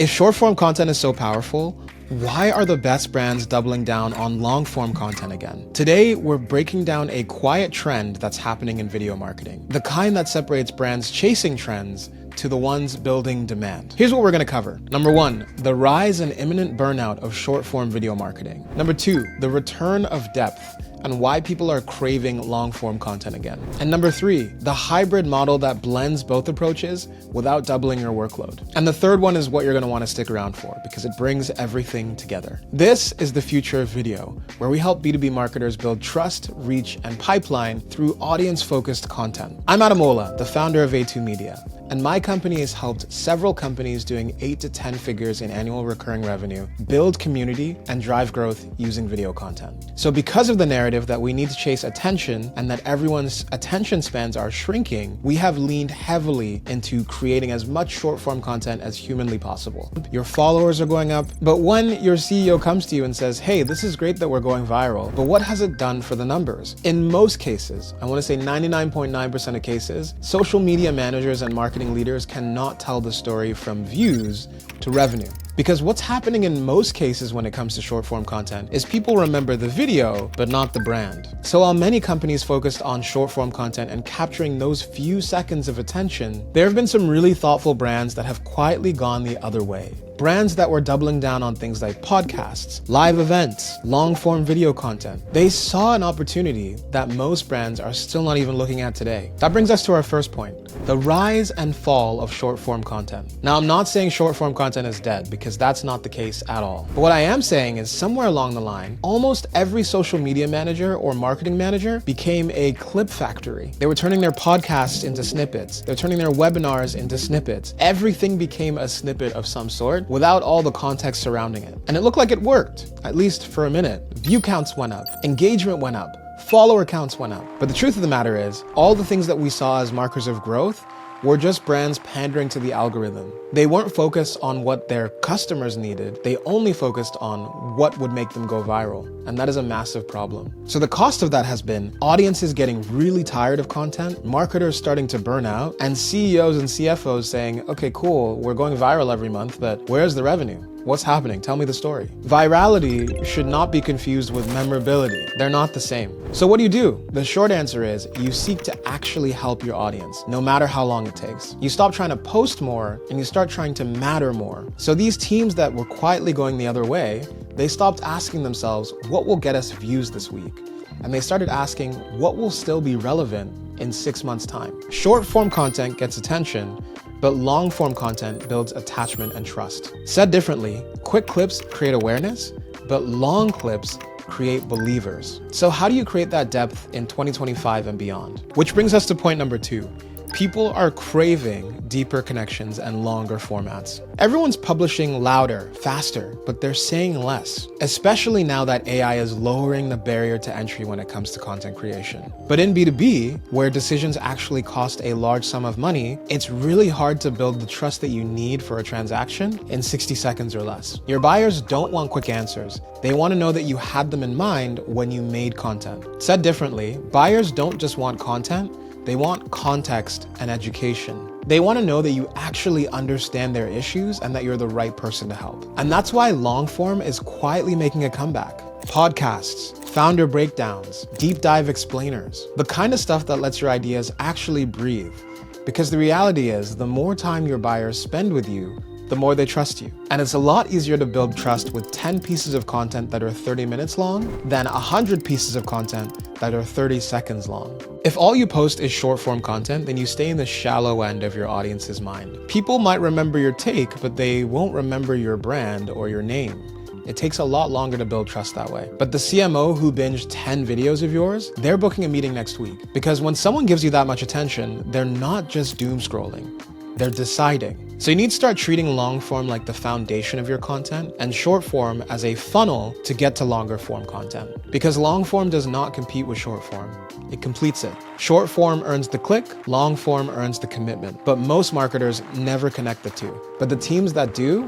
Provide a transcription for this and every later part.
If short form content is so powerful, why are the best brands doubling down on long form content again? Today, we're breaking down a quiet trend that's happening in video marketing, the kind that separates brands chasing trends to the ones building demand. Here's what we're gonna cover. Number 1, the rise and imminent burnout of short form video marketing. Number 2, the return of depth and why people are craving long form content again. And number 3, the hybrid model that blends both approaches without doubling your workload. And the third one is what you're gonna wanna stick around for because it brings everything together. This is the future of video, where we help B2B marketers build trust, reach, and pipeline through audience-focused content. I'm Adamola, the founder of A2 Media, and my company has helped several companies doing 8 to 10 figures in annual recurring revenue build community and drive growth using video content. So because of the narrative that we need to chase attention and that everyone's attention spans are shrinking, we have leaned heavily into creating as much short form content as humanly possible. Your followers are going up, but when your CEO comes to you and says, hey, this is great that we're going viral, but what has it done for the numbers? In most cases, I want to say 99.9% of cases, social media managers and marketing leaders cannot tell the story from views to revenue. Because what's happening in most cases when it comes to short form content is people remember the video, but not the brand. So while many companies focused on short form content and capturing those few seconds of attention, there have been some really thoughtful brands that have quietly gone the other way. Brands that were doubling down on things like podcasts, live events, long-form video content. They saw an opportunity that most brands are still not even looking at today. That brings us to our first point, the rise and fall of short-form content. Now, I'm not saying short-form content is dead because that's not the case at all. But what I am saying is somewhere along the line, almost every social media manager or marketing manager became a clip factory. They were turning their podcasts into snippets. They're turning their webinars into snippets. Everything became a snippet of some sort, without all the context surrounding it. And it looked like it worked, at least for a minute. View counts went up, engagement went up, follower counts went up. But the truth of the matter is, all the things that we saw as markers of growth were just brands pandering to the algorithm. They weren't focused on what their customers needed. They only focused on what would make them go viral. And that is a massive problem. So the cost of that has been audiences getting really tired of content, marketers starting to burn out, and CEOs and CFOs saying, okay, cool, we're going viral every month, but where's the revenue? What's happening? Tell me the story. Virality should not be confused with memorability. They're not the same. So what do? The short answer is you seek to actually help your audience, no matter how long it takes. You stop trying to post more and you start trying to matter more. So these teams that were quietly going the other way, they stopped asking themselves, what will get us views this week? And they started asking, what will still be relevant in 6 months' time? Short form content gets attention, but long form content builds attachment and trust. Said differently, quick clips create awareness, but long clips create believers. So how do you create that depth in 2025 and beyond? Which brings us to point number 2. People are craving deeper connections and longer formats. Everyone's publishing louder, faster, but they're saying less, especially now that AI is lowering the barrier to entry when it comes to content creation. But in B2B, where decisions actually cost a large sum of money, it's really hard to build the trust that you need for a transaction in 60 seconds or less. Your buyers don't want quick answers. They want to know that you had them in mind when you made content. Said differently, buyers don't just want content, they want context and education. They want to know that you actually understand their issues and that you're the right person to help. And that's why long form is quietly making a comeback. Podcasts, founder breakdowns, deep dive explainers, the kind of stuff that lets your ideas actually breathe. Because the reality is, the more time your buyers spend with you, the more they trust you. And it's a lot easier to build trust with 10 pieces of content that are 30 minutes long than 100 pieces of content that are 30 seconds long. If all you post is short form content, then you stay in the shallow end of your audience's mind. People might remember your take, but they won't remember your brand or your name. It takes a lot longer to build trust that way. But the CMO who binged 10 videos of yours, they're booking a meeting next week. Because when someone gives you that much attention, they're not just doom scrolling. They're deciding. So you need to start treating long form like the foundation of your content and short form as a funnel to get to longer form content. Because long form does not compete with short form. It completes it. Short form earns the click, long form earns the commitment. But most marketers never connect the two. But the teams that do,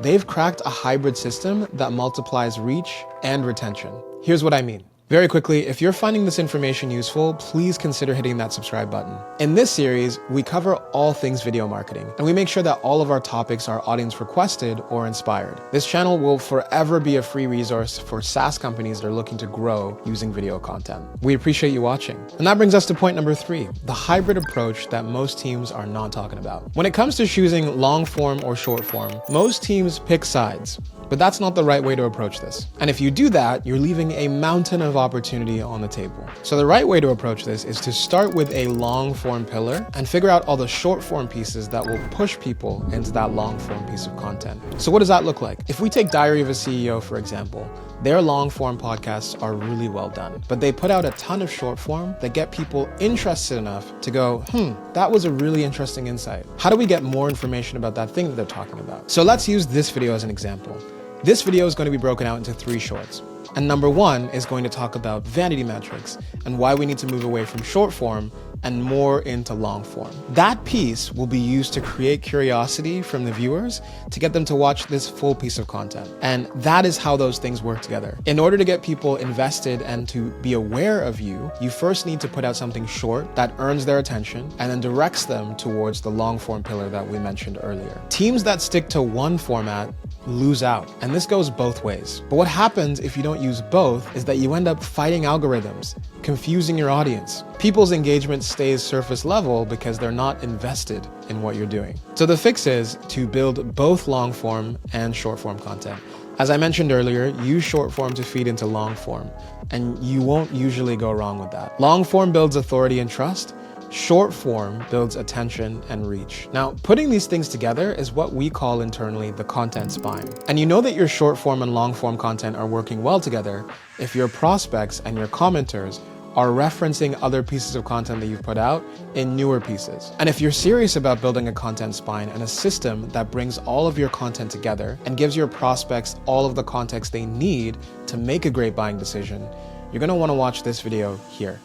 they've cracked a hybrid system that multiplies reach and retention. Here's what I mean. Very quickly, if you're finding this information useful, please consider hitting that subscribe button. In this series, we cover all things video marketing, and we make sure that all of our topics are audience requested or inspired. This channel will forever be a free resource for SaaS companies that are looking to grow using video content. We appreciate you watching. And that brings us to point number 3, the hybrid approach that most teams are not talking about. When it comes to choosing long form or short form, most teams pick sides. But that's not the right way to approach this. And if you do that, you're leaving a mountain of opportunity on the table. So the right way to approach this is to start with a long form pillar and figure out all the short form pieces that will push people into that long form piece of content. So what does that look like? If we take Diary of a CEO, for example, their long form podcasts are really well done, but they put out a ton of short form that get people interested enough to go, that was a really interesting insight. How do we get more information about that thing that they're talking about? So let's use this video as an example. This video is going to be broken out into 3 shorts. And number 1 is going to talk about vanity metrics and why we need to move away from short form and more into long form. That piece will be used to create curiosity from the viewers to get them to watch this full piece of content. And that is how those things work together. In order to get people invested and to be aware of you, you first need to put out something short that earns their attention and then directs them towards the long form pillar that we mentioned earlier. Teams that stick to one format lose out. And this goes both ways. But what happens if you don't use both is that you end up fighting algorithms, confusing your audience. People's engagement stays surface level because they're not invested in what you're doing. So the fix is to build both long form and short form content. As I mentioned earlier, use short form to feed into long form, and you won't usually go wrong with that. Long form builds authority and trust. Short form builds attention and reach. Now, putting these things together is what we call internally the content spine. And you know that your short form and long form content are working well together if your prospects and your commenters are referencing other pieces of content that you've put out in newer pieces. And if you're serious about building a content spine and a system that brings all of your content together and gives your prospects all of the context they need to make a great buying decision, you're gonna wanna watch this video here.